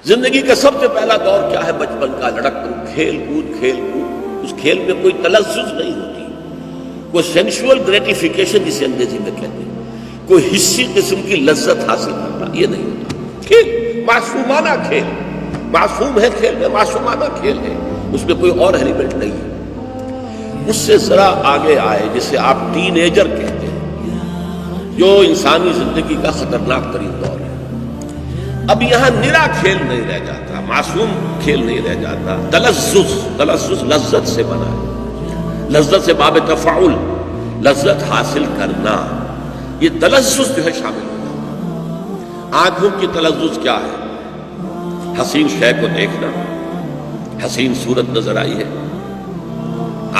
زندگی کا سب سے پہلا دور کیا ہے؟ بچپن کا، لڑکپن، کھیل کود۔ اس کھیل میں کوئی تلذذ نہیں ہوتی، کوئی سینشول گریٹیفیکیشن جسے انگریزی میں کہتے ہیں، کوئی حصی قسم کی لذت حاصل کرنا، یہ نہیں ہوتا۔ کھیل معصومانہ کھیل، معصوم ہے کھیل میں، معصومانہ کھیل ہے، اس میں کوئی اور ایلیمنٹ نہیں ہے۔ اس سے ذرا آگے آئے جسے آپ ٹین ایجر کہتے ہیں، جو انسانی زندگی کا خطرناک ترین دور ہے۔ اب یہاں نرا کھیل نہیں رہ جاتا، معصوم کھیل نہیں رہ جاتا، تلذذ لذت سے بنا ہے، لذت سے باب تفاعل، لذت حاصل کرنا، یہ تلذذ جو ہے شامل ہوتا۔ آنکھوں کی تلذذ کیا ہے؟ حسین شے کو دیکھنا، حسین صورت نظر آئی ہے،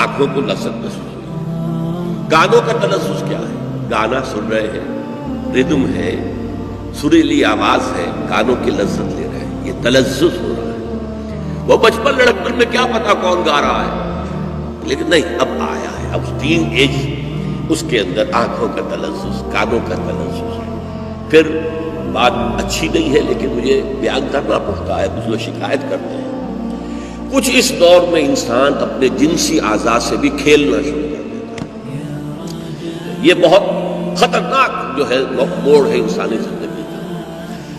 آنکھوں کو لذت محسوس ہوئی۔ گانوں کا تلذذ کیا ہے؟ گانا سن رہے ہیں، ردم ہے، سریلی آواز ہے، گانوں کی لذت لے رہے ہیں، یہ تلذذ ہو رہا ہے۔ وہ بچپن لڑکپن میں کیا پتا کون گا رہا ہے، لیکن نہیں، اب آیا ہے، اب ٹین ایج، اس کے اندر آنکھوں کا تلذذ، کانوں کا تلذذ۔ پھر بات اچھی نہیں ہے لیکن مجھے بیان کرنا پڑتا ہے، کچھ لوگ شکایت کرتے ہیں، کچھ اس دور میں انسان اپنے جنسی اعضاء سے بھی کھیلنا شروع کر دیتا ہے۔ یہ بہت خطرناک جو ہے موڑ ہے انسانی زندگی کا،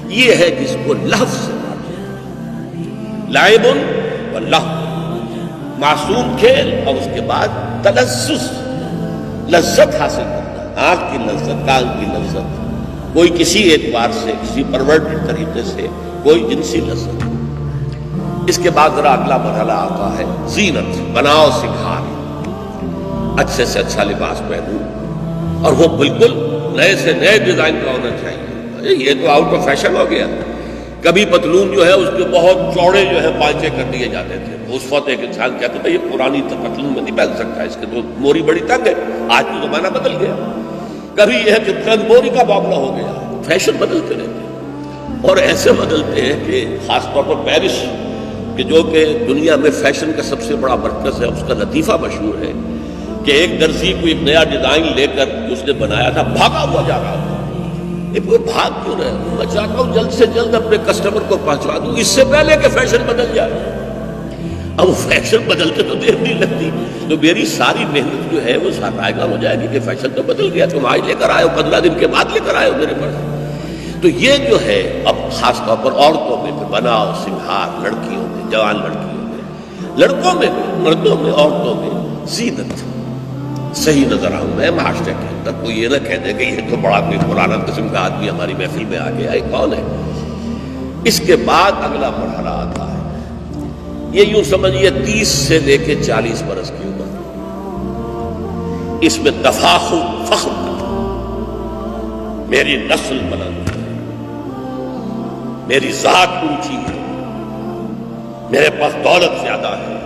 یہ ہے جس کو لہو سے لعب و لہو، معصوم کھیل اور اس کے بعد تلذذ، لذت حاصل کرنا، آنکھ کی لذت، کان کی لذت، کوئی کسی اعتبار سے، کسی پرورٹڈ طریقے سے کوئی جنسی لذت۔ اس کے بعد ذرا اگلا مرحلہ آتا ہے زینت، بناؤ سنگھار، اچھے سے اچھا لباس پہنوں، اور وہ بالکل نئے سے نئے ڈیزائن کا ہونا چاہیے۔ یہ تو آؤٹ آف فیشن ہو گیا۔ کبھی پتلون جو ہے اس کے بہت چوڑے جو ہے پانچے کر دیے جاتے تھے، اس وقت ایک انسان کہتا تھا یہ پرانی پتلون میں نہیں پہن سکتا، اس کے تو موری بڑی تنگ ہے۔ آج تو زمانہ بدل گیا، کبھی یہ ہے کہ تنگ موری کا معاملہ ہو گیا۔ فیشن بدلتے رہتے ہیں، اور ایسے بدلتے ہیں کہ خاص طور پر پیرس کہ جو کہ دنیا میں فیشن کا سب سے بڑا مرکز ہے، اس کا لطیفہ مشہور ہے کہ ایک درزی کو ایک نیا ڈیزائن لے کر اس نے بنایا تھا، بھاگا ہوا جا رہا تھا۔ وہ بھاگ کیوں رہے؟ میں چاہتا ہوں جلد سے جلد اپنے کسٹمر کو پہنچوا دوں اس سے پہلے کہ فیشن بدل جائے۔ اب وہ فیشن بدلتے تو دیر نہیں لگتی، تو میری ساری محنت جو ہے وہ رائے گاں ہو جائے گی کہ فیشن تو بدل گیا، تم آج لے کر آئے ہو، 15 دن کے بعد لے کر آئے ہو میرے پاس۔ تو یہ جو ہے اب خاص طور پر عورتوں میں بناؤ سنگھار، لڑکیوں میں، جوان لڑکیوں میں، لڑکوں میں بھی، مردوں میں، عورتوں میں زینت صحیح نظر آؤں میں معاشرے کے اندر۔ کوئی یہ نہ کہہ دے کہ یہ تو بڑا کوئی پرانا قسم کا آدمی ہماری محفل میں آ گیا، یہ کون ہے؟ اس کے بعد اگلا مرحلہ آتا ہے، یہ یوں سمجھیے 30 سے لے کے 40 برس کی عمر، اس میں تفاخر، فخر کرنا، میری نسل بلند ہے، میری ذات اونچی ہے، میرے پاس دولت زیادہ ہے،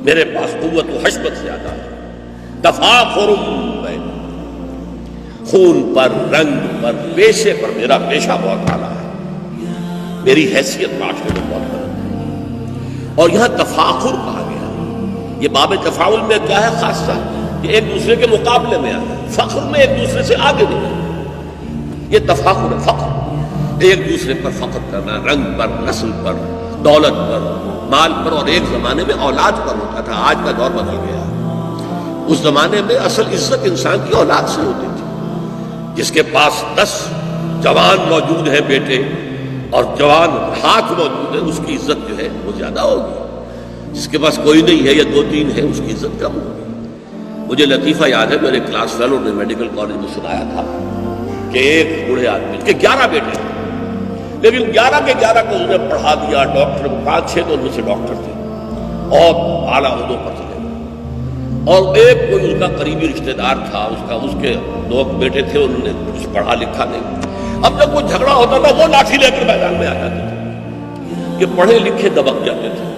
میرے پاس قوت و حشمت زیادہ ہے، تفاخر بین، خون پر، رنگ پر، پیشے پر میرا پیشہ بہت اعلیٰ ہے، میری حیثیت معاشرے میں بہت بلند ہے۔ اور یہاں تفاخر کہا گیا، یہ باب تفاعل میں کیا ہے خاصہ کہ ایک دوسرے کے مقابلے میں آتا ہے، فخر میں ایک دوسرے سے آگے نہیں، یہ تفاخر ہے، فخر، ایک دوسرے پر فخر کرنا، رنگ پر، نسل پر، دولت پر، مال پر، اور ایک زمانے میں اولاد پر ہوتا تھا، آج کا دور بدل گیا۔ اس زمانے میں اصل عزت انسان کی اولاد سے ہوتی تھی، جس کے پاس 10 جوان موجود ہیں بیٹے اور جوان ہاتھ موجود ہیں، اس کی عزت جو ہے وہ زیادہ ہوگی، جس کے پاس کوئی نہیں ہے یا 2-3 ہے اس کی عزت کم ہوگی۔ مجھے لطیفہ یاد ہے، میرے کلاس فیلو نے میڈیکل کالج میں سنایا تھا کہ ایک بوڑھے آدمی کے 11 بیٹے تھے، لیکن 11 کے 11 کو اس نے پڑھا دیا، ڈاکٹر 5-6 تو ان میں سے ڈاکٹر تھے اور اعلیٰ عہدوں پر چلے، اور ایک کوئی اس کا قریبی رشتہ دار تھا، اس کے 2 بیٹے تھے، انہوں نے کچھ پڑھا لکھا نہیں۔ اب جب کوئی جھگڑا ہوتا تھا وہ لاٹھی لے کر میدان میں آ جاتے تھے، کہ پڑھے لکھے دبک جاتے تھے،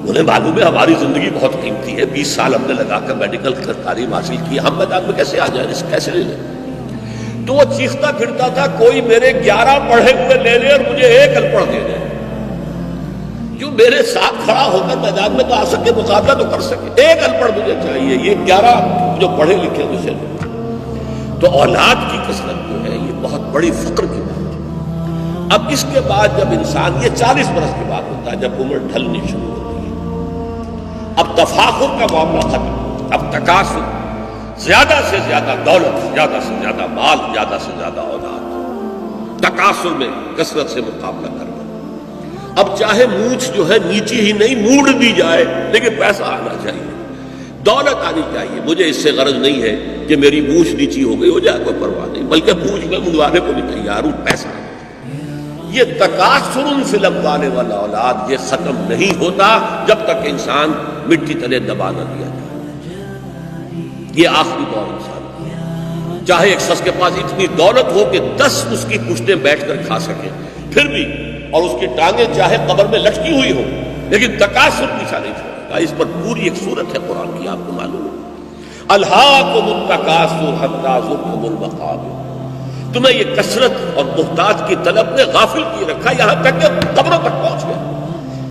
انہیں معلوم ہے ہماری زندگی بہت قیمتی ہے، 20 سال ہم نے لگا کر میڈیکل تعلیم حاصل کی، ہم میدان میں کیسے آ جائیں، کیسے لے لیں؟ تو وہ چیختا پھرتا تھا کوئی میرے 11 پڑھے ہوئے لے لے اور مجھے ایک ان پڑھ دے دے، جو میرے ساتھ کھڑا ہو کر میدان میں تو آ سکے، مقابلہ تو کر سکے، ایک ان پڑھ مجھے چاہیے، یہ 11 جو پڑھے لکھے مجھے لے۔ تو اولاد کی کثرت جو ہے یہ بہت بڑی فخر کی بات ہے، اب اس کے بعد جب انسان، یہ 40 برس کی بات ہوتا ہے جب عمر ڈھلنی شروع ہوتی ہے، اب تفاخر کا معاملہ ختم، اب تکاثر، زیادہ سے زیادہ دولت، زیادہ سے زیادہ مال، زیادہ سے زیادہ اولاد، تکاثر میں کثرت سے مقابلہ کرنا۔ اب چاہے مونچھ جو ہے نیچی ہی نہیں موڑ دی جائے، لیکن پیسہ آنا چاہیے، دولت آنی چاہیے۔ مجھے اس سے غرض نہیں ہے کہ میری مونچھ نیچی ہو گئی ہو جائے، کوئی پرواہ نہیں، بلکہ مونچھ میں منڈوانے کو بھی تیار ہوں، پیسہ۔ یہ تکاثر فی الاموال والاولاد یہ ختم نہیں ہوتا جب تک انسان مٹی تلے دبا نہ دیا جائے۔ یہ آخری دور انسان کا، چاہے ایک شخص کے پاس اتنی دولت ہو کہ 10 اس کی پشتیں بیٹھ کر کھا سکے پھر بھی، اور اس کی ٹانگیں چاہے قبر میں لٹکی ہوئی ہو، لیکن تکاثر پیچھا نہیں چھوڑے گا۔ اس پر پوری ایک صورت ہے قرآن کی، آپ کو معلوم ہے، الہاکم التکاثر حتی زرتم المقابر۔ تمہیں یہ کثرت اور محتاج کی طلب نے غافل کیے رکھا، یہاں تک کہ قبروں تک پہنچ